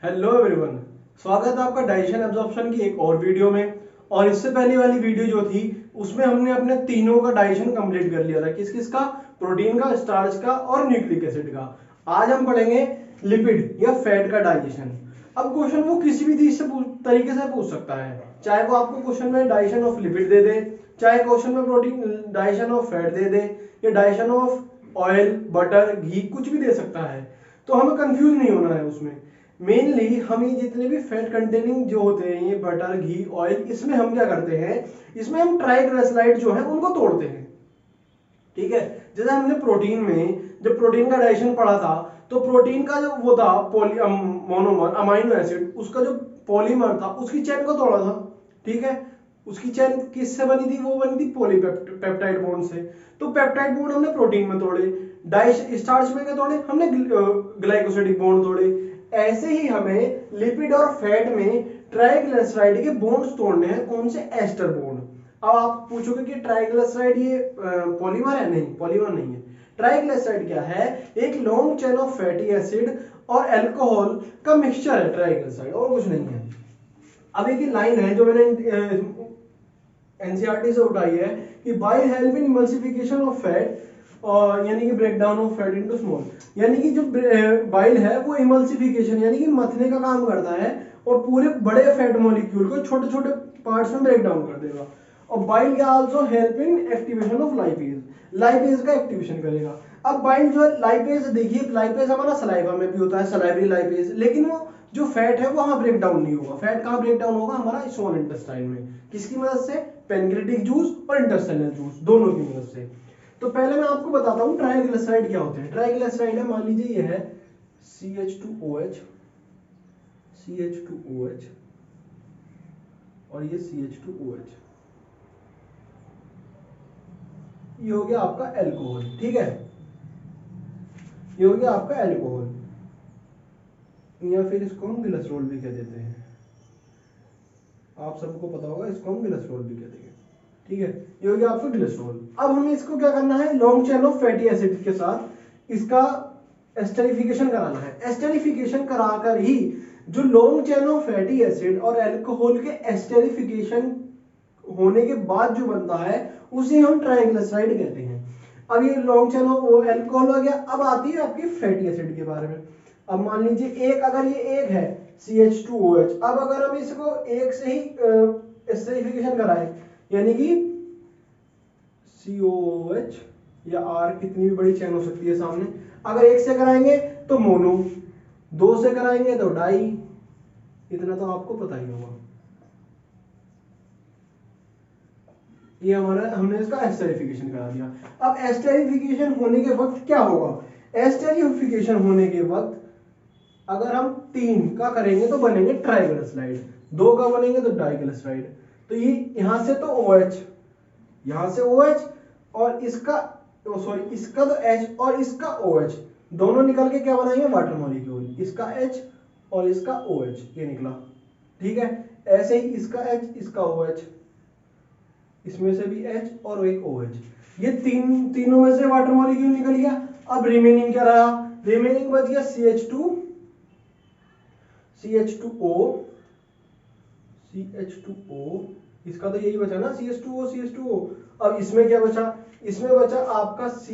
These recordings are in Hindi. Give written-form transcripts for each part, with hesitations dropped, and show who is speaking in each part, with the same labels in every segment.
Speaker 1: हेलो एवरीवन, स्वागत है आपका डाइजेशन एब्जॉर्प्शन की एक और वीडियो में। और इससे पहले वाली वीडियो जो थी उसमें हमने अपने तीनों का डाइजेशन कंप्लीट कर लिया था। किस किस का? प्रोटीन का, स्टार्च का और न्यूक्लिक एसिड का। आज हम पढ़ेंगे लिपिड या फैट का डाइजेशन। अब क्वेश्चन वो किसी भी तरीके से पूछ सकता है, चाहे वो आपको क्वेश्चन में डाइजेशन ऑफ लिपिड दे दे, चाहे क्वेश्चन में protein digestion of fat they दे, या डाइजेशन ऑफ ऑयल, बटर, घी, कुछ भी दे सकता है। तो हमें कंफ्यूज नहीं होना है उसमें। मेनली हम ये जितने भी फैट कंटेनिंग जो होते हैं, ये बटर, घी, ऑयल, इसमें हम क्या करते हैं, इसमें हम ट्राइग्लिसराइड जो है उनको तोड़ते हैं। ठीक है, जैसे हमने प्रोटीन में जब प्रोटीन का डाइजेशन पढ़ा था, तो प्रोटीन का जो वो था मोनोमर अमाइनो एसिड, उसका जो पॉलीमर था उसकी चेन को तोड़ा था। ठीक है, उसकी चेन किससे बनी थी? वो बनी थी पॉलीपेप्टाइड बॉन्ड से। तो पेप्टाइड बॉन्ड हमने प्रोटीन में तोड़े। डाइश स्टार्च में क्या तोड़े? हमने ग्लाइकोसिडिक बॉन्ड तोड़े। ऐसे ही हमें लिपिड और फैट में ट्राइग्लिसराइड के बॉन्ड्स तोड़ने हैं। कौन से? Ester bond. अब आप पूछोगे कि ट्राइग्लिसराइड ये पॉलीमर है? नहीं, पॉलीमर नहीं है। ट्राइग्लिसराइड क्या है? एक long chain of fatty acid और अल्कोहल का मिक्सचर है ट्राइग्लिसराइड, और कुछ नहीं है। अब एक लाइन है जो मैंने एनसीईआरटी से उठाई है कि bile help in emulsification of fat, और यानी कि break down of fat into small. यानी कि जो बाइल है वो इमल्सिफिकेशन यानी कि मथने का काम करता है, और पूरे बड़े फैट मॉलिक्यूल को छोटे छोटे पार्ट्स में ब्रेक डाउन कर देगा। और बाइल क्या also help in activation of lipase, lipase का एक्टिवेशन करेगा। अब बाइल जो है लाइपेज, देखिए लाइपेज हमारा सलाइवा में भी होता है, सलाइवरी लाइपेज, लेकिन वो जो फैट है वहां ब्रेक डाउन नहीं होगा। फैट कहां ब्रेक डाउन होगा? हमारा स्मॉल इंटेस्टाइन में। किसकी मदद से? पेनक्रेटिक जूस और इंटेस्टाइनल जूस, दोनों की मदद से। तो पहले मैं आपको बताता हूं ट्राइग्लिसराइड क्या होते हैं। ट्राइग्लिसराइड है, मान लीजिए ये है CH2OH, CH2OH और ये CH2OH, ये हो गया आपका एल्कोहल। ठीक है, ये हो गया आपका एल्कोहल, या फिर इसको हम ग्लिसरॉल भी कह देते हैं। आप सबको पता होगा इसको हम ग्लिसरॉल भी कहते हैं। ठीक है, ये हो गया आपका ग्लिसरॉल। अब हमें इसको क्या करना है? Long chain of fatty acid के साथ इसका एस्टरिफिकेशन कराना है। एस्टरिफिकेशन कराकर ही जो long chain of fatty acid और अल्कोहल के एस्टरिफिकेशन होने के बाद जो बनता है उसे हम ट्राइग्लिसराइड कहते हैं। अब ये लॉन्ग चेन ऑफ अल्कोहल हो गया। अब आती है आपकी फैटी एसिड के बारे में। अब मान लीजिए एक, अगर ये एक है CH2OH, अब अगर हम इसको एक से ही एस्टरिफिकेशन कराएं, यानी कि COOH या R, कितनी भी बड़ी चेन हो सकती है सामने, अगर एक से कराएंगे तो मोनो, दो से कराएंगे तो डाई, इतना तो आपको पता ही होगा। ये हमारा, हमने इसका एस्टेरिफिकेशन करा दिया। अब एस्टेरिफिकेशन होने के वक्त क्या होगा? एस्टेरिफिकेशन होने के वक्त अगर हम तीन का करेंगे तो बनेंगे ट्राइग्लिसराइड, दो का बनेंगे तो डाइग्लिसराइड। तो ये यहां से तो OH, यहां से OH, और इसका सॉरी इसका तो H और इसका OH, दोनों निकल के क्या बनाएंगे? Water molecule. इसका H और इसका OH, ये निकला। ठीक है, ऐसे ही इसका H, इसका OH, इसमें से भी H और एक OH, ये तीनों में से वाटर मॉलिक्यूल निकल गया। अब रिमेनिंग क्या रहा? रिमेनिंग बच गया CH2O, इसका तो यही बचा ना, CH2O। अब इसमें क्या बचा? इसमें बचा आपका C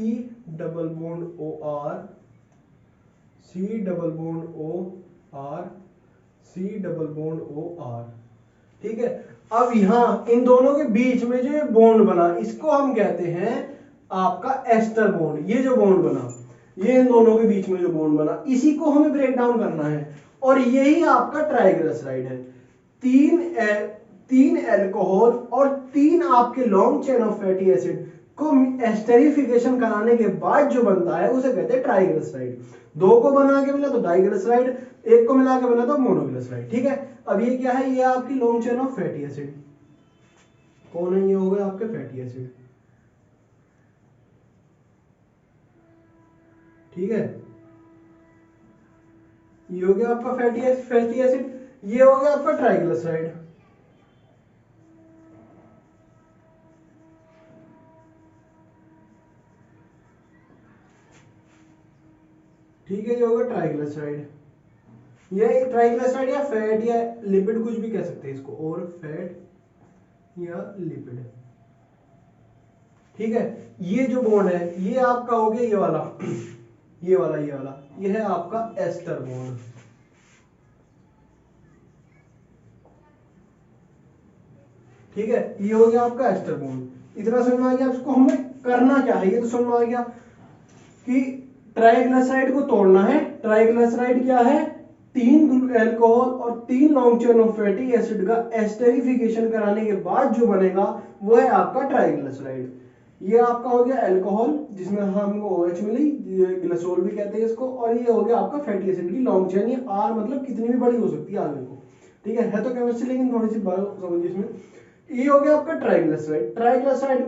Speaker 1: double bond OR, C double bond OR, C double bond OR। ठीक है, अब यहां इन दोनों के बीच में जो बॉन्ड बना, इसको हम कहते हैं आपका एस्टर बॉन्ड। ये जो बॉन्ड बना, ये इन दोनों के बीच में जो बॉन्ड बना, इसी को हमें ब्रेक डाउन करना है, और यही आपका ट्राइग्लिसराइड है। तीन अल्कोहल और तीन आपके long chain of fatty acid को एस्टेरिफिकेशन कराने के बाद जो बनता है उसे कहते हैं ट्राइग्लिसराइड। दो को बना के मिला तो डाइग्लिसराइड, एक को मिला के बना तो मोनोग्लिसराइड। ठीक है, अब ये क्या है? ये आपकी long chain of fatty acid. कौन है? ये हो गए आपके फैटी एसिड। ठीक है, ये हो गया आपका फैटी एसिड, ये हो गया आपका ट्राइग्लिसराइड। ठीक है, ये होगा ट्राइग्लिसराइड। ये ट्राइग्लिसराइड या फैट या लिपिड कुछ भी कह सकते हैं इसको, और फैट या लिपिड। ठीक है, ये जो बॉन्ड है ये आपका हो गया ये वाला ये है आपका एस्टर बॉन्ड। ठीक है, ये हो गया आपका एस्टर बॉन्ड। इतना समझ में आ गया। इसको हमें करना क्या है ये तो समझ में आ गया कि ट्राइग्लिसराइड को तोड़ना है। ट्राइग्लिसराइड क्या है, 3 अल्कोहल और 3 long chain of fatty acid का एस्टरिफिकेशन कराने के बाद जो बनेगा वो है आपका ट्राइग्लिसराइड। ये आपका हो गया अल्कोहल जिसमें हमको OH मिली, ग्लिसरॉल भी कहते हैं इसको, और ये हो गया आपका फैटी एसिड की लॉन्ग चेन। ये R मतलब कितनी भी बड़ी हो सकती है आगे को। ठीक है तो केमिस्ट्री लेकिन थोड़ी सी बायो समझिए इसमें। ये हो गया आपका ट्राइग्लिसराइड। ट्राइग्लिसराइड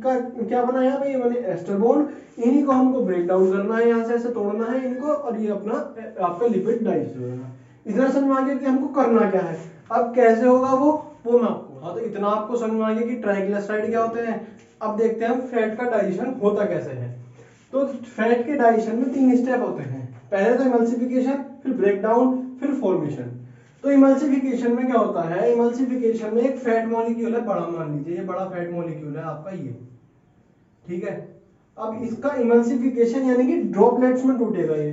Speaker 1: का क्या बना है भाई, ये बने एस्टर बॉन्ड। इन्हीं को हमको ब्रेक डाउन करना है, यहाँ से ऐसे तोड़ना है इनको, और ये अपना आपका लिपिड डाइजेस्ट होगा। इतना समझ में आ गया कि हमको करना क्या है। अब कैसे होगा वो मैं आपको, हाँ तो इतना आपको समझ में आ गया कि ट्राइग्लिसराइड क्या होते हैं। अब देखते हैं हम फैट का डाइजेशन होता कैसे है। तो फैट के डाइजेशन में 3 स्टेप होते हैं। पहले तो इमल्सिफिकेशन, फिर ब्रेक डाउन, फिर फॉर्मेशन। तो इमल्सिफिकेशन में क्या होता है, इमल्सिफिकेशन में एक फैट मॉलिक्यूल है बड़ा, मान लीजिए ये बड़ा फैट मॉलिक्यूल है आपका ये। ठीक है, अब इसका इमल्सिफिकेशन यानी कि ड्रॉपलेट्स में टूटेगा ये।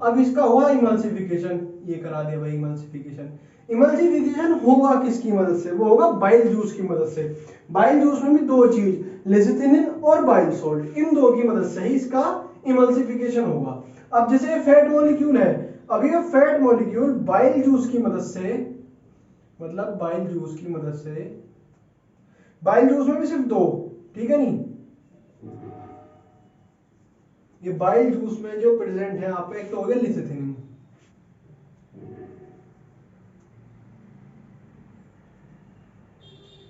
Speaker 1: अब इसका हुआ इमल्सिफिकेशन, ये करा दिया भाई इमल्सिफिकेशन। इमल्सिफिकेशन होगा किसकी मदद से, वो होगा बाइल जूस की मदद से। बाइल जूस में भी 2 चीज, लेसिथिनिन और बाइल सॉल्ट, इन 2 की मदद से ही इसका इमल्सिफिकेशन होगा। अब जैसे ये फैट मॉलिक्यूल है, अब ये फैट मॉलिक्यूल बाइल जूस की मदद से, मतलब बाइल जूस की मदद से, बाइल जूस में भी सिर्फ 2, ठीक है नहीं, ये बाइल जूस में जो प्रेजेंट है आपका, एक तो हो गया लिसिथिनिन,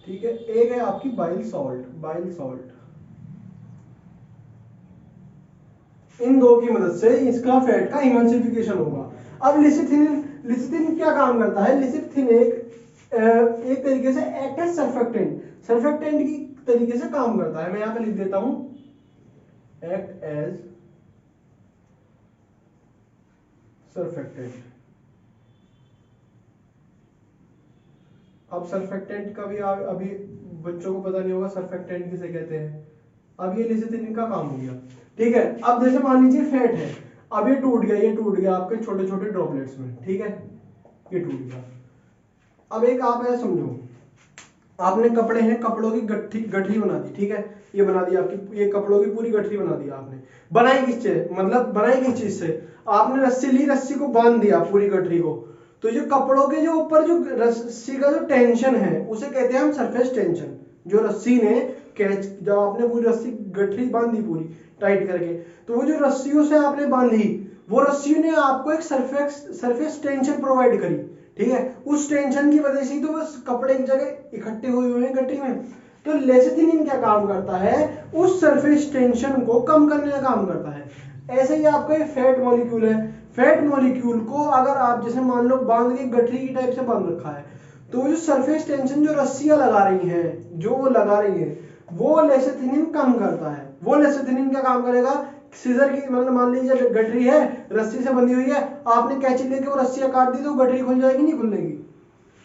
Speaker 1: ठीक है, एक है आपकी बाइल सॉल्ट, बाइल सॉल्ट। इन 2 की मदद से इसका फैट का इमल्सिफिकेशन होगा। अब लिसिथिनिन, लिसिथिनिन क्या काम करता है, लिसिथिनिन एक तरीके से एक्ट एज सर्फेक्टेंट, सर्फेक्टेंट की तरीके से काम करता है। मैं यहां पे लिख देता हूं एक्ट एज सर्फेक्टेंट। अब सर्फेक्टेंट का भी अभी बच्चों को पता नहीं होगा सर्फेक्टेंट किसे कहते हैं। अब ये लिसिथिनिन का काम हो गया। ठीक है, अब जैसे मान लीजिए फैट है, अब ये टूट गया आपके छोटे छोटे ड्रॉपलेट्स में। ठीक है, ये टूट गया। अब एक आप ऐसा समझो, आपने कपड़े हैं, कपड़ों की गठरी बना दी। ठीक है, ये बना दी आपकी, ये कपड़ों की पूरी गठरी बना दी आपने। बनाई किस से, मतलब बनाई किस चीज से, आपने रस्सी ली, रस्सी को बांध दिया पूरी गठरी को। तो जो कपड़ों के जो ऊपर जो रस्सी का जो टेंशन है उसे कहते हैं हम सरफेस टेंशन। जो रस्सी ने कैच, जब आपने पूरी रस्सी गठरी बांधी पूरी टाइट करके, तो वो जो रस्सियों से आपने बांधी, वो रस्सियों ने आपको एक सरफेस टेंशन प्रोवाइड करी। ठीक है, उस टेंशन की वजह से तो बस कपड़े एक जगह इकट्ठे हुए हैं गठरी में। तो लेसिथिनिन क्या काम करता है, उस सरफेस टेंशन को कम करने का काम करता है। ऐसे ही आपका एक फैट मॉलिक्यूल है, फैट मॉलिक्यूल को अगर आप जैसे मान लो बांध के गठरी की टाइप से बांध रखा है, तो जो सरफेस टेंशन जो रस्सियां लगा रही हैं, जो वो लगा रही है, वो लेसिथिनिन कम करता है। वो लेसिथिनिन क्या काम करेगा, सीजर की, मतलब मान लीजिए गठरी है, रस्सी से बंधी हुई है, आपने कैंची लेके वो रस्सियां काट दी तो गठरी खुल जाएगी, नहीं खुलेगी।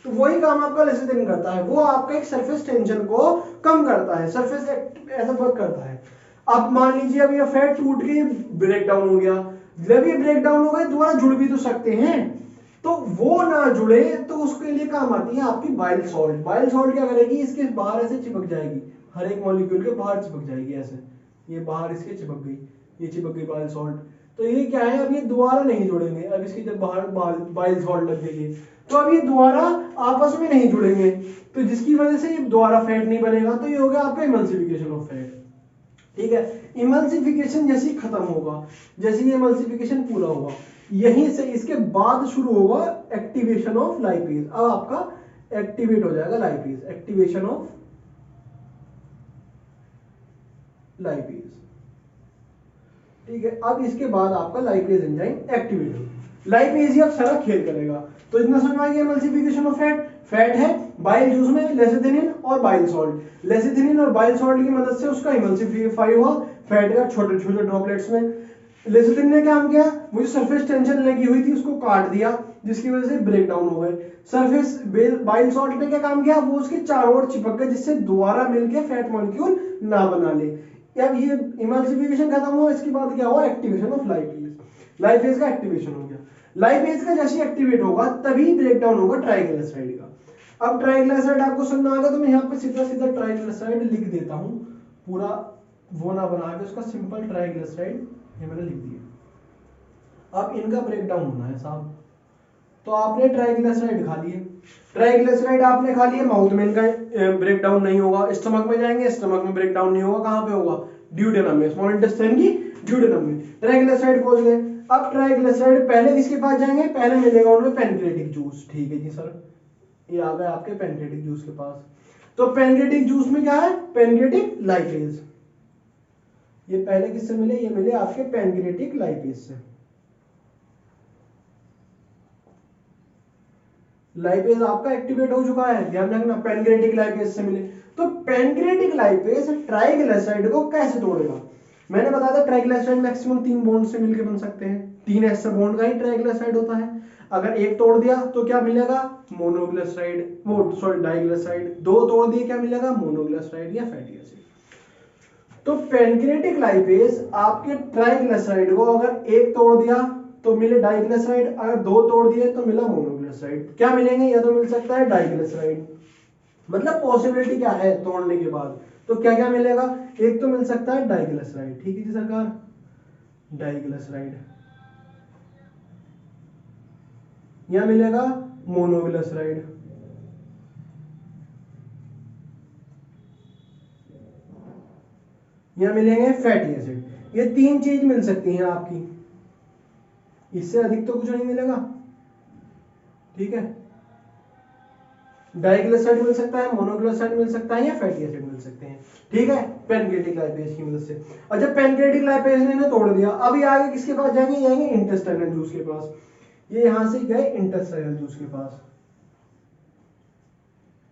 Speaker 1: तो वही काम आपका लेसिथिनिन करता है, वो आपका एक सरफेस टेंशन को कम करता है, सरफेस ऐसा वर्क करता है। अब मान लीजिए अब ये फैट टूट के ब्रेक डाउन हो गया, जब ये ब्रेक डाउन हो गए दोबारा जुड़ भी तो सकते हैं, तो वो ना जुड़े तो उसके लिए काम आती है आपकी बाइल सॉल्ट। बाइल सॉल्ट क्या करेगी, इसके बाहर ऐसे चिपक जाएगी, हर एक मॉलिक्यूल के बाहर चिपक जाएगी ऐसे, ये बाहर इसके चिपक गई, ये चिपक गई बाइल सॉल्ट। तो ये क्या है, अब ये दोबारा नहीं जुड़ेंगे। अब इसकी जब बाहर बाइल सॉल्ट लग गई है, तो अब ये दोबारा आपस में नहीं जुड़ेंगे, तो जिसकी वजह से ये दोबारा फैट नहीं बनेगा। तो ये हो गया आपका इमल्सिफिकेशन ऑफ फैट। ठीक है, इमल्सिफिकेशन जैसे ही खत्म होगा, जैसे ये इमल्सिफिकेशन पूरा होगा, यहीं से इसके बाद शुरू होगा एक्टिवेशन ऑफ लाइपेज। अब आपका एक्टिवेट हो जाएगा लाइपेज, एक्टिवेशन ऑफ लाइपेज। ठीक है, अब इसके बाद आपका लाइपेज एंजाइम एक्टिवेट होगा, लाइपेज ही अब सारा खेल करेगा। तो इतना समझ में आ गया एमल्सिफिकेशन ऑफ फैट। फैट है बाइल जूस में लेसिथिनिन और बाइल सॉल्ट, लेसिथिनिन और बाइल सॉल्ट की मदद से उसका इमल्सिफाई हुआ फैट का छोटे छोटे ड्रॉपलेट्स में। लेसिथिन ने क्या किया, मुझे सरफेस टेंशन लगी हुई थी उसको काट दिया, जिसकी वजह से ब्रेक डाउन हो गए। सरफेस बाइल सॉल्ट ने क्या काम किया, वो उसके चारों ओर चिपक गए जिससे दोबारा मिलके फैट मॉलिक्यूल ना बना ले। अब ये इमल्सिफिकेशन खत्म हुआ, इसके बाद क्या हुआ, एक्टिवेशन ऑफ लाइपेज, लाइपेज का एक्टिवेशन हो गया। लाइपेज का जैसे एक्टिवेट होगा तभी ब्रेक डाउन होगा ट्राइग्लिसराइड का। अब ट्राइग्लिसराइड आपको सुनना आएगा तो मैं यहाँ पे सीधा सीधा ट्राइग्लिसराइड लिख देता हूँ, पूरा वो ना बना के उसका सिंपल ट्राइग्लिसराइड ये मैंने लिख दिया। अब इनका ब्रेक डाउन होना है साहब, तो आपने ट्राइग्लिसराइड खा लिए, ट्राइग्लिसराइड आपने खा लिए, माउथ में इनका ब्रेक डाउन नहीं होगा, स्टमक में जाएंगे, स्टमक में ब्रेक डाउन नहीं होगा, कहां पे होगा, ड्यूडेनम में, स्मॉल इंटेस्टाइन की ड्यूडेनम में। ट्राइग्लिसराइड पहुंच गए। अब ट्राइग्लिसराइड पहले किसके पास जाएंगे, पहले मिलेगा उनमें पैनक्रियाटिक जूस, ठीक है जी सर, ये आ गए आपके पैनक्रियाटिक जूस के पास। तो पैनक्रियाटिक जूस में क्या है, पैनक्रियाटिक लाइपेज, ये पहले किससे मिले, ये मिले आपके पैनक्रियाटिक लाइपेज से। लाइपेज आपका एक्टिवेट हो चुका है, ध्यान रखना, पैनक्रियाटिक लाइपेज से मिले। तो पैनक्रियाटिक लाइपेज ट्राइग्लिसराइड को कैसे तोड़ेगा, मैंने बताया था ट्राइग्लिसराइड मैक्सिमम 3 बॉन्ड से मिलकर बन सकते हैं, 3 एस्टर बॉन्ड का ही ट्राइग्लिसराइड होता है। अगर एक तोड़ दिया तो क्या मिलेगा, मोनोग्लिसराइड, वो सॉरी डाइग्लिसराइड, 2 तोड़ दिए क्या मिलेगा, मोनोग्लिसराइड या फैटी एसिड। तो पैनक्रियाटिक लाइपेज आपके ट्राइग्लिसराइड को अगर एक तोड़ दिया तो मिले डाइग्लिसराइड, अगर 2 तोड़ दिए तो मिला मोनोग्लिसराइड। क्या मिलेंगे, या तो मिल सकता है डाइग्लिसराइड, मतलब पॉसिबिलिटी क्या है तोड़ने के बाद, तो क्या क्या मिलेगा, एक तो मिल सकता है डाइग्लिसराइड, ठीक है जी सरकार, डाइग्लिसराइड, या मिलेगा मोनोग्लिसराइड, या मिलेंगे फैटी एसिड। ये 3 चीज मिल सकती हैं आपकी, इससे अधिक तो कुछ नहीं मिलेगा, ठीक है। डाइग्लिसराइड मिल सकता है, मोनोग्लिसराइड मिल सकता है, या फैटी एसिड मिल सकते हैं, ठीक है, पैनक्रियाटिक लाइपेज की मदद से। अच्छा, पैनक्रियाटिक लाइपेज ने तोड़ दिया, अब ये आगे किसके पास जाएंगे, जाएंगे इंटेस्टाइनल जूस के पास। ये यहां से गए इंटेस्टाइनल जूस के पास,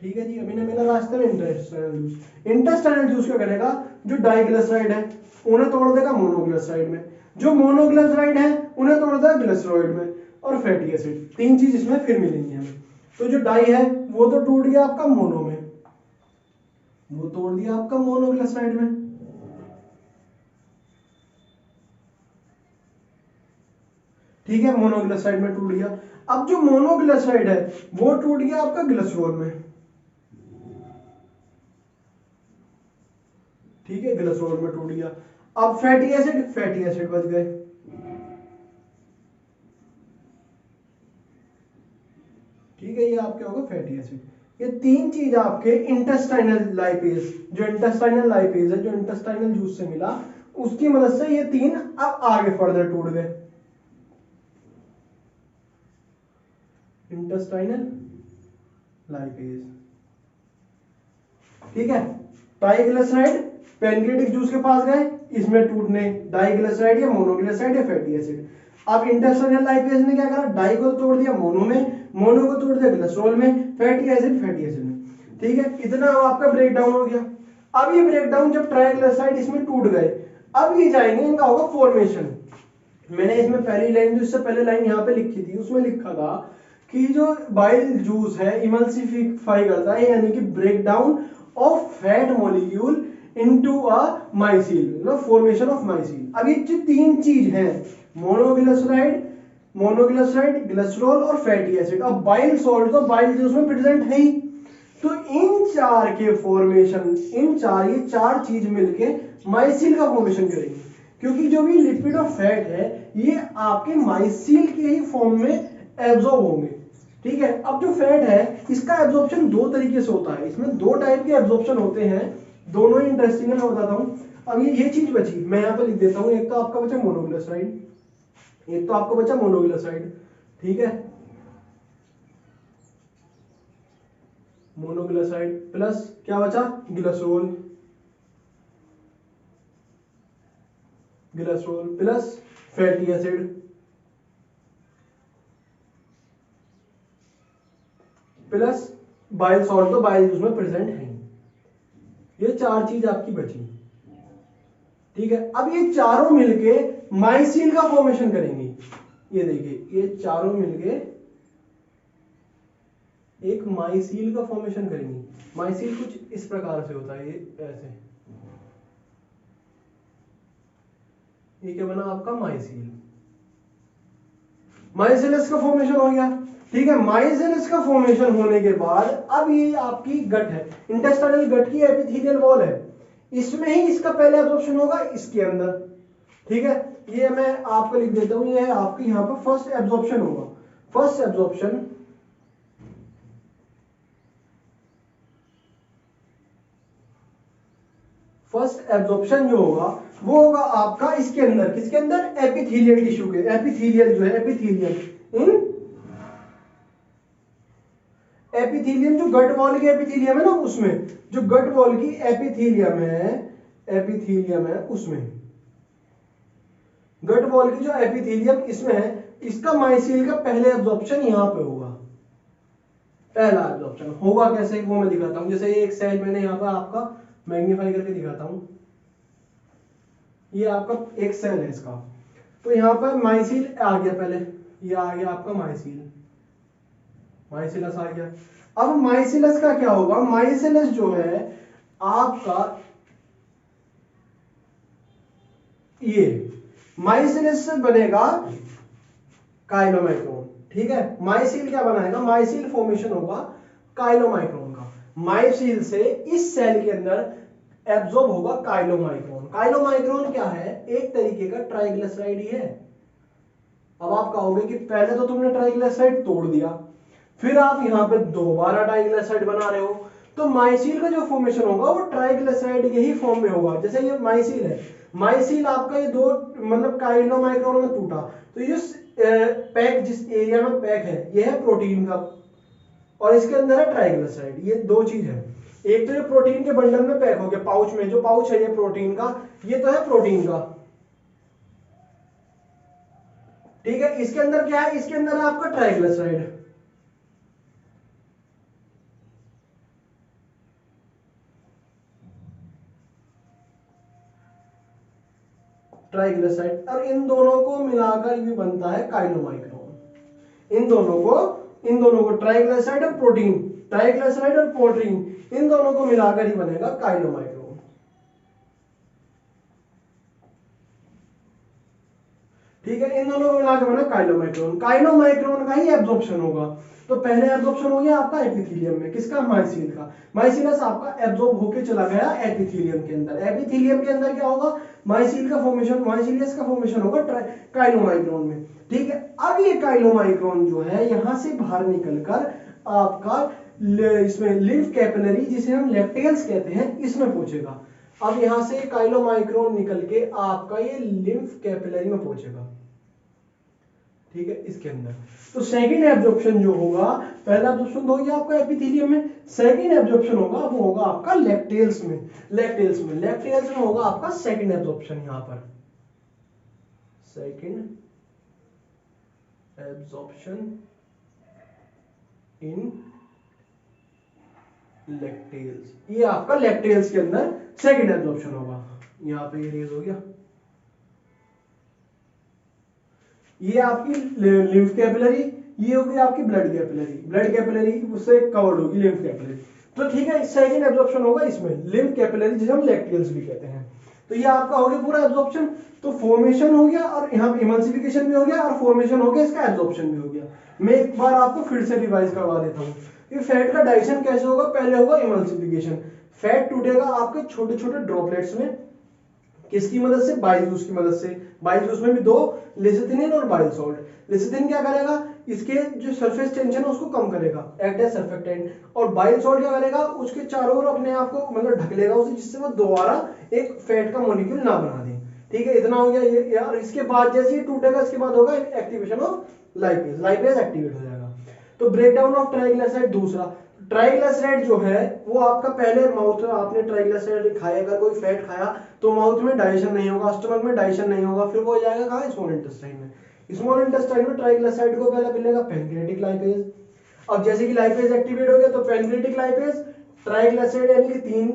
Speaker 1: ठीक है जी, अभी ना मिला रास्ते में इंटेस्टाइनल जूस। इंटेस्टाइनल जूस क्या करेगा, जो डाइग्लिसराइड है उन्हें तोड़ देगा मोनोग्लिसराइड में, जो मोनोग्लिसराइड है उन्हें तोड़ देगा ग्लिसरॉइड में, और फैटी एसिड, 3 चीज इसमें फिर मिलेंगी हमें। तो जो डाई है वो तो टूट गया आपका मोनो में, वो तोड़ दिया आपका मोनोग्लिसराइड में, ठीक है, मोनोग्लिसराइड में टूट गया। अब जो मोनोग्लिसराइड है वो टूट गया आपका ग्लिसरॉल में, ठीक है, ग्लिसरॉल में टूट गया। अब फैटी एसिड बच गए, ठीक है, ये आपके होगा फैटी एसिड। ये 3 चीज आपके इंटेस्टाइनल लाइपेज, जो इंटेस्टाइनल लाइपेज है जो इंटेस्टाइनल जूस से मिला उसकी मदद से ये 3 अब आगे फर्दर टूट गए, इंटेस्टाइनल लाइपेज, ठीक है। ट्राइग्लिसराइड पैनक्रियाटिक जूस के पास गए, इसमें टूटने डाइग्लिसराइड या मोनोग्लिसराइड या फैटी एसिड। अब इंटेस्टाइनल लाइपेज ने क्या करा, डाई को तोड़ दिया मोनो में, मोनो को तोड़ दिया ग्लिसरॉल में, फैटी एसिड में, ठीक है, इतना आपका ब्रेक डाउन हो गया। अब ये ब्रेक डाउन जब ट्राइग्लिसराइड इसमें टूट गए, अब ये जाएंगे, इनका होगा फॉर्मेशन। मैंने इसमें पहली लाइन, जो इससे पहले लाइन यहाँ पे लिखी थी उसमें लिखा था कि जो बाइल जूस है इमल्सिफाई करता है, यानी कि break down of fat molecule into a micelle, मतलब फॉर्मेशन ऑफ माइसिल। अब ये जो 3 चीज है, मोनोग्लिसराइड, ग्लिसरॉल और फैटी एसिड, अब बाइल सॉल्ट तो बाइल जूस में प्रेजेंट है ही, तो इन 4 के फॉर्मेशन, ये 4 चीज मिलके माइसिल का फॉर्मेशन करेंगे, क्योंकि जो भी लिपिड और फैट है ये आपके माइसिल के ही फॉर्म में एब्जॉर्ब होंगे, ठीक है। अब जो फैट है इसका एब्जॉर्प्शन 2 तरीके से होता है, इसमें 2 टाइप के एब्जॉर्प्शन होते हैं, दोनों ही इंटरेस्टिंग है, मैं बताता हूं। अब ये चीज बची, मैं यहां पे लिख देता हूं, एक तो आपका बचा मोनोग्लिसराइड, एक तो आपका बचा मोनोग्लिसराइड, ठीक है, मोनोग्लिसराइड प्लस क्या बचा, glycerol, plus fatty acid, plus bile salt, तो बाइल जूस में प्रेजेंट है। ये 4 चीज आपकी बची, ठीक है। अब ये चारों मिलके माइसिल का फॉर्मेशन करेंगी। ये देखिए, ये चारों मिलके एक माइसिल का फॉर्मेशन करेंगी। माइसिल कुछ इस प्रकार से होता है, ये ऐसे, ये क्या बना आपका माइसिल। माइसिलस का फॉर्मेशन हो गया, ठीक है। माइसिलस का फॉर्मेशन होने के बाद अब ये आपकी गट है, इंटेस्टाइनल गट की एपिथेलियल वॉल है, इसमें ही इसका पहले एब्जॉर्प्शन होगा, इसके अंदर, ठीक है। ये मैं आपको लिख देता हूं, ये है आपकी यहां पर फर्स्ट एब्जॉर्प्शन होगा। फर्स्ट एब्जॉर्प्शन जो होगा वो होगा आपका इसके अंदर, किसके अंदर, एपिथेलियल टिश्यू के, एपिथेलियल जो है, एपिथेलियम जो गट वॉल की एपिथेलियम है ना, उसमें जो गट वॉल की एपिथेलियम है उसमें, गट वॉल की जो एपिथेलियम इसमें है, इसका माइसिल का पहले एब्जॉर्प्शन यहां पे होगा। पहला एब्जॉर्प्शन होगा कैसे, वो मैं दिखाता हूं। जैसे ये एक सेल मैंने यहां पर आपका मैग्नीफाई करके दिखाता हूं, ये आपका एक सेल है इसका, तो यहां पर माइसिल आ गया, पहले ये आ गया आपका माइसिल, माइसिलस आ गया। अब माइसिलस का क्या होगा, माइसिलस जो है आपका, ये माइसिलस से बनेगा काइलोमाइक्रोन, ठीक है। माइसिल क्या बनाएगा, माइसिल फॉर्मेशन होगा काइलोमाइक्रोन का। माइसिल से इस सेल के अंदर एब्जॉर्ब होगा काइलोमाइक्रोन। काइलोमाइक्रोन क्या है, एक तरीके का ट्राइग्लिसराइड ही है। अब आप कहोगे कि पहले तो तुमने ट्राइग्लिसराइड तोड़ दिया, फिर आप यहां पे दोबारा ट्राइग्लिसराइड बना रहे हो, तो माइसिल का जो फॉर्मेशन होगा वो ट्राइग्लिसराइड के ही फॉर्म में होगा। जैसे ये माइसिल है, माइसिल आपका ये दो मतलब काइलोमाइक्रोन में टूटा, तो ये पैक जिस एरिया में पैक है, ये है प्रोटीन का, और इसके अंदर है ट्राइग्लिसराइड। ये दो चीज है, एक तो ये प्रोटीन के बंडल में पैक हो गया, पाउच में, जो पाउच है ये प्रोटीन का, ये तो है प्रोटीन का, ठीक है। इसके अंदर क्या है, इसके अंदर है आपका ट्राइग्लिसराइड, ट्राइग्लिसराइड, और इन दोनों को मिलाकर भी बनता है काइलोमाइक्रोन। इन दोनों को ट्राइग्लिसराइड और प्रोटीन, ट्राइग्लिसराइड और प्रोटीन, इन दोनों को मिलाकर ही बनेगा काइलोमाइक्रोन, ठीक है। इन दोनों को मिलाकर बना काइलोमाइक्रोन। काइलोमाइक्रोन का ही एब्जॉर्प्शन होगा। तो पहले एब्जॉर्प्शन हो गया आपका एपिथेलियम में, किसका, माइसिल का। माइसिलस आपका एब्जॉर्ब होके चला गया एपिथेलियम के अंदर। एपिथेलियम के अंदर क्या होगा, माइसिल का फॉर्मेशन, माइसिलस का फॉर्मेशन होगा काइलोमाइक्रोन में, ठीक है। अब ये काइलोमाइक्रोन जो है यहां से बाहर निकलकर आपका इसमें लिम्फ कैपिलरी, जिसे हम लेक्टेल्स कहते हैं, इसमें पहुंचेगा। अब यहां से काइलोमाइक्रोन निकल के आपका ये लिम्फ कैपिलरी में पहुंचेगा, ठीक है, इसके अंदर। तो सेकंड एब्जॉर्प्शन जो होगा, पहला एब्जॉर्प्शन हो गया आपका एपिथेलियम में, सेकंड एब्जॉर्प्शन होगा वो होगा आपका लेक्टेल्स में, लेक्टेल्स में होगा आपका सेकंड एब्जॉर्प्शन। यहां पर सेकंड एब्जॉर्प्शन इन लेक्टेल्स, ये आपका लेक्टेल्स के अंदर सेकंड एब्जॉर्प्शन होगा। यहां पे ये रेज हो गया, ये आपकी लिम्फ कैपिलरी, ये होगी आपकी ब्लड कैपिलरी, ब्लड कैपिलरी उससे कवर्ड होगी लिम्फ कैपिलरी। तो ठीक है, सेकंड एब्जॉर्प्शन होगा इसमें लिम्फ कैपिलरी, जिसे हम लेक्टेल्स भी कहते हैं। तो ये आपका हो गया पूरा एब्जॉर्प्शन। तो फॉर्मेशन हो गया, और यहाँ पे इमल्सिफिकेशन भी हो गया, और फॉर्मेशन हो गया, इसका एब्जॉर्प्शन भी हो गया। मैं एक बार आपको फिर से रिवाइज करवा देता हूँ कि फैट का डाइजेशन कैसे होगा। पहले होगा इमल्सिफिकेशन, फैट टूटेगा आपके छोटे छोटे ड्रॉपलेट्स में, किसकी मदद से, बाइल जूस की मदद से। बाइल जूस में भी दो, लेसिथिनिन और बाइल सॉल्ट। लेसिथिन क्या करेगा, इसके जो सरफेस टेंशन है उसको कम करेगा, एक्ट एज सर्फेक्टेंट, और बाइल सॉल्ट क्या करेगा, उसके चारों ओर अपने आप को मतलब ढक लेगा उसे, जिससे वो दोबारा एक फैट का मॉलिक्यूल ना बना दे, ठीक है। इतना हो गया ये यार। इसके बाद जैसे ये टूटेगा, इसके बाद होगा activation of lipase, lipase activate हो जाएगा। तो ब्रेकडाउन ऑफ ट्राइग्लिसराइड दूसरा, ट्राइग्लिसराइड जो है वो आपका पहले माउथ, आपने ट्राइग्लिसराइड खाया, अगर कोई फैट खाया तो माउथ में डाइजेशन नहीं होगा, स्टमक में डाइजेशन नहीं होगा, फिर वो हो जाएगा कहां, स्मॉल इंटेस्टाइन में। स्मॉल इंटेस्टाइन में ट्राइग्लिसराइड को पहले मिलेगा पैनक्रियाटिक लाइपेज। अब जैसे कि लाइपेज एक्टिवेट हो गया, तो पैनक्रियाटिक लाइपेज, ट्राइग्लिसराइड यानी कि 3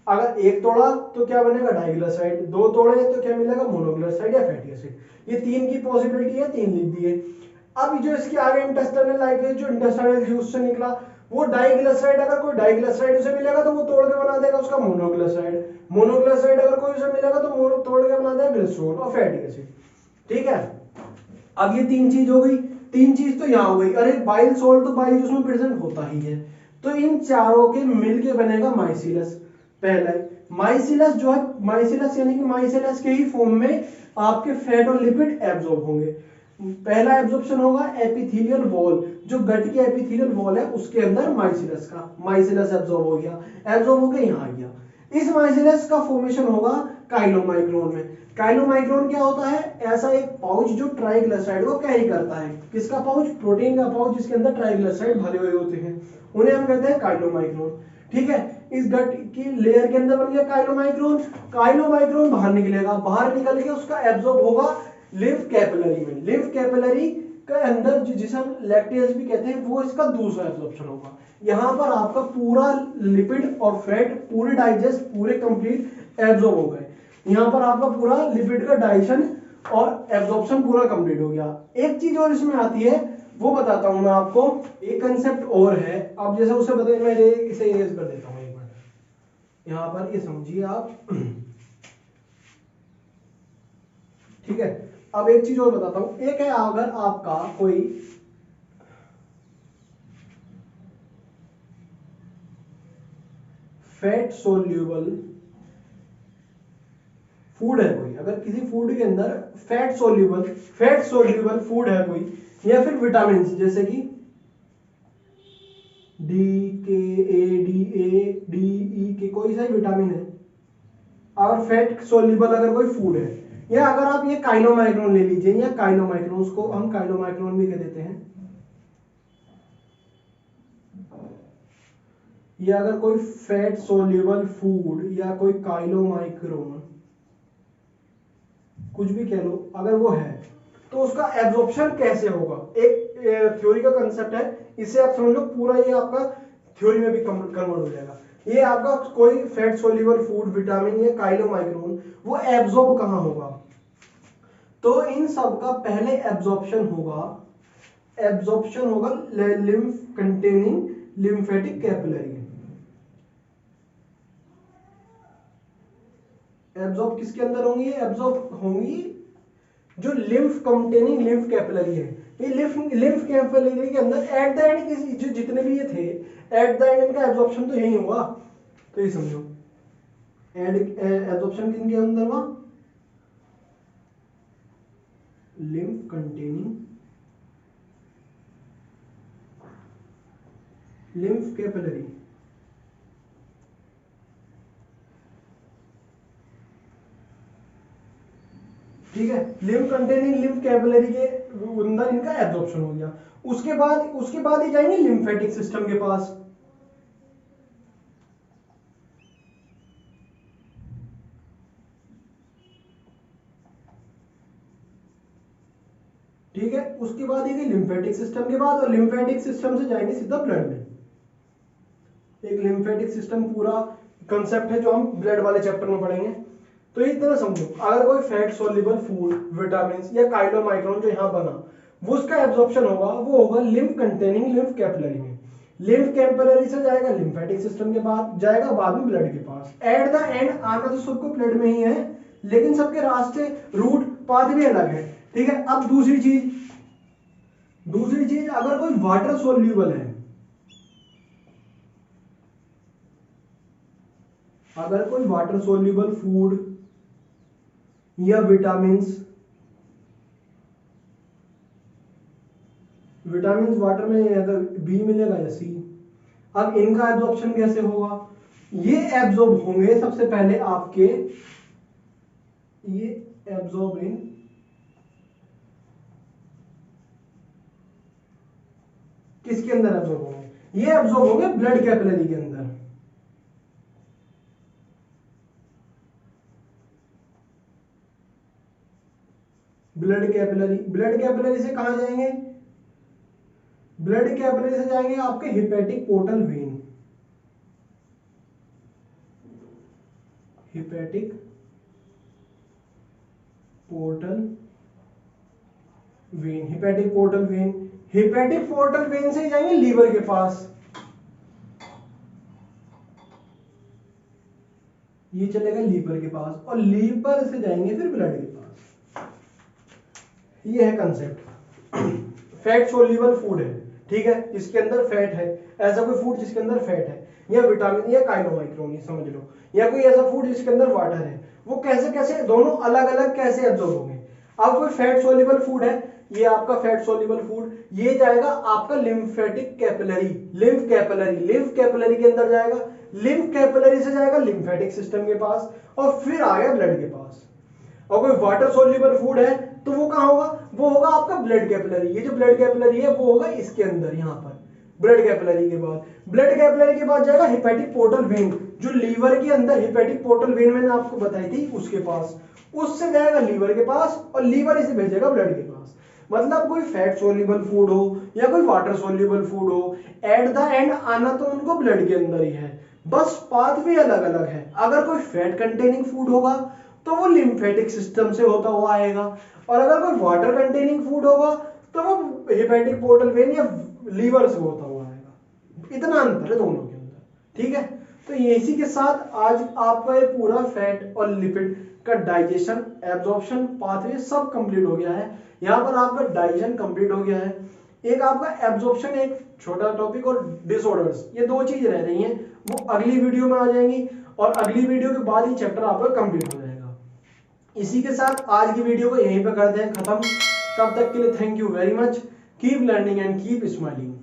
Speaker 1: अगर एक तोड़ा तो क्या बनेगा, डाइग्लिसराइड, दो तोड़े तो क्या मिलेगा, मोनोग्लिसराइड या फैटी एसिड। ये तीन की पॉसिबिलिटी है, तीन लिख दिए। अब जो इसके आगे इंटेस्टाइनल लाइगेज, जो इंटेस्टाइनल जूस से निकला वो डाइग्लिसराइड, अगर कोई डाइग्लिसराइड उसे मिलेगा तो वो तोड़ के बना देगा उसका मोनोग्लिसराइड, मोनोग्लिसराइड अगर कोई उसे मिलेगा तो तोड़ के बना देगा ग्लिसरॉल और फैटी एसिड। ठीक है, अब ये तीन चीज हो गई, तीन चीज तो यहाँ हो गई। अरे बाइल सॉल्ट तो बाइल जूस में प्रेजेंट होता ही है, तो इन चारों के मिलके बनेगा माइसिलस। पहला माइसिलस जो है, माइसिलस यानी कि माइसिलस के ही फॉर्म में आपके फैट और लिपिड एब्जॉर्ब होंगे। पहला एब्जॉर्प्शन होगा एपिथेलियल वॉल, जो गट की एपिथेलियल वॉल है उसके अंदर माइसिलस का, माइसिलस एब्जॉर्ब हो गया, एब्जॉर्ब होकर यहाँ आ गया। इस माइसिलस का फॉर्मेशन होगा काइलोमाइक्रोन में। काइलोमाइक्रोन क्या होता है, ऐसा एक पाउच जो ट्राइग्लिसराइड को कैरी करता है। किसका पाउच, प्रोटीन का पाउच जिसके अंदर ट्राइग्लिसराइड भरे हुए होते हैं, उन्हें हम कहते हैं काइलोमाइक्रोन। ठीक है, इस गट की लेयर के अंदर बन गया काइलोमाइक्रोन, काइलोमाइक्रोन बाहर निकलेगा, बाहर निकल के उसका एब्जॉर्ब होगा लिम्फ कैपिलरी में। लिम्फ कैपिलरी के अंदर जिसे हम लैक्टेज भी कहते हैं, वो इसका दूसरा एब्जॉर्प्शन होगा। यहां पर आपका पूरा लिपिड और फैट पूरे डाइजेस्ट, पूरे कंप्लीट एब्जॉर्ब हो गए। यहां पर आपका पूरा लिपिड का डाइजेशन और एब्जॉर्प्शन पूरा कंप्लीट हो गया। एक चीज और इसमें आती है, वो बताता हूं मैं आपको। एक कंसेप्ट और है, अब जैसे उसे बताइए, मैं इसे इरेज कर देता हूं एक मिनट, यहां पर ये समझिए आप। ठीक है, अब एक चीज और बताता हूं। एक है, अगर आपका कोई फैट सोल्यूबल फूड है कोई, अगर किसी फूड के अंदर फैट सोल्यूबल फूड है कोई, या फिर विटामिन जैसे कि डी के A D A D E के कोई सा विटामिन है, और फैट सोल्यूबल अगर कोई फूड है, या अगर आप ये काइलोमाइक्रोन ले लीजिए, या काइलोमाइक्रोन, उसको हम काइलोमाइक्रोन भी कह देते हैं, या अगर कोई फैट सोल्यूबल फूड या कोई काइलोमाइक्रोन कुछ भी कह लो, अगर वो है तो उसका एब्जॉर्प्शन कैसे होगा। एक थ्योरी का कंसेप्ट है, इसे आप समझ लो, पूरा ये आपका थ्योरी में भी कन्वर्ट हो जाएगा। ये आपका कोई फैट सोल्यूबल फूड, विटामिन या काइलोमाइक्रोन, वो एब्जॉर्ब कहां होगा, तो इन सब का पहले एब्जॉर्प्शन होगा lymph containing lymphatic capillary. Absorb किसके अंदर होंगी, एब्जॉर्ब होंगी जो लिम्फ कंटेनिंग लिम्फ कैपिलरी है। ये लिम्फ कैपिलरी के अंदर एट द एंड जो जितने भी ये थे, एट द एंड इनका एब्जॉर्प्शन तो यही होगा। तो ये समझो, एब्जॉर्प्शन किनके अंदर हुआ, लिम्फ कंटेनिंग लिम्फ कैपिलरी। ठीक है, लिम्फ कंटेनिंग लिम्फ कैपिलरी के अंदर इनका एब्जॉर्प्शन हो गया। उसके बाद ही जाएंगे लिम्फेटिक सिस्टम के पास। ठीक है, उसके बाद ये लिम्फेटिक सिस्टम के बाद, और लिम्फेटिक सिस्टम से जाएंगे सीधा ब्लड में। एक लिम्फेटिक सिस्टम पूरा कंसेप्ट है जो हम ब्लड वाले चैप्टर में पढ़ेंगे। तो ये इतना समझो, अगर कोई फैट सोल्यूबल फूड, विटामिन या काइलोमाइक्रोन जो यहां बना, वो उसका एब्जॉर्प्शन होगा, वो होगा लिम्फ कंटेनिंग लिम्फ कैपिलरी में। लिम्फ कैपिलरी से जाएगा लिम्फेटिक सिस्टम के बाद, जाएगा बाद में ब्लड के पास। एट द एंड आना तो सबको ब्लड में ही है, लेकिन सबके रास्ते, रूट, पाथ भी अलग है। ठीक है, अब दूसरी चीज, अगर कोई वाटर सोल्यूबल है, अगर कोई वाटर सोल्यूबल फूड या विटामिन्स वाटर में या तो बी मिलेगा या सी। अब इनका एब्जॉर्प्शन कैसे होगा, ये एब्जॉर्ब होंगे सबसे पहले आपके, ये एब्जॉर्ब इन किसके अंदर एब्जॉर्ब होंगे, ये एब्जॉर्ब होंगे ब्लड कैपिलरी के अंदर। ब्लड कैपिलरी से कहां जाएंगे, ब्लड कैपिलरी से जाएंगे आपके hepatic portal vein. Hepatic portal vein, hepatic portal vein, hepatic portal vein से जाएंगे लीवर के पास, ये चलेगा लीवर के पास, और लीवर से जाएंगे फिर ब्लड के पास। ये है कंसेप्ट। फैट सोल्यूबल फूड है, ठीक है, इसके अंदर फैट है, ऐसा कोई फूड जिसके अंदर फैट है या विटामिन या काइनोमाइक्रोन समझ लो, या कोई ऐसा फूड जिसके अंदर वाटर है, वो कैसे कैसे दोनों अलग अलग कैसे एब्जॉर्ब होंगे। अब कोई फैट सोल्यूबल फूड है, ये आपका फैट सोल्यूबल फूड, ये जाएगा आपका lymphatic capillary, lymph capillary, lymph capillary के अंदर जाएगा, लिम्फ कैपिलरी से जाएगा लिम्फेटिक सिस्टम के पास, और फिर आएगा ब्लड के पास। और कोई वाटर सोल्यूबल फूड है तो वो कहां होगा, वो होगा आपका ब्लड कैपिलरी, ये जो ब्लड कैपिलरी है वो होगा इसके अंदर, यहां पर ब्लड कैपिलरी के बाद, ब्लड कैपिलरी के बाद जाएगा हेपेटिक पोर्टल वेन, जो लीवर के अंदर हेपेटिक पोर्टल वेन मैंने आपको बताई थी उसके पास, उससे जाएगा लीवर के पास, और लीवर इसे भेजेगा ब्लड के पास। मतलब कोई फैट सोल्यूबल फूड हो या कोई वाटर सोल्यूबल फूड हो, एट द एंड आना तो उनको ब्लड के अंदर ही है, बस पाथवे अलग अलग है। अगर कोई फैट कंटेनिंग फूड होगा तो वो लिम्फेटिक सिस्टम से होता हुआ आएगा, और अगर कोई वाटर कंटेनिंग फूड होगा तो वो हेपेटिक पोर्टल वेन या लीवर से होता हुआ आएगा। इतना अंतर है दोनों के अंदर, ठीक है। तो इसी के साथ आज आपका ये पूरा फैट और लिपिड का डाइजेशन, एब्जॉर्प्शन, पाथवे सब कंप्लीट हो गया है। यहाँ पर आपका डाइजेशन कंप्लीट हो गया है, एक आपका एब्जॉर्प्शन एक छोटा टॉपिक, और डिसऑर्डर्स, ये दो चीज रह रही हैं, वो अगली वीडियो में आ जाएंगी, और अगली वीडियो के बाद ही चैप्टर आपका कंप्लीट हो जाएगा। इसी के साथ आज की वीडियो को यहीं पे करते हैं खत्म। तब तक के लिए thank you very much, keep learning and keep smiling.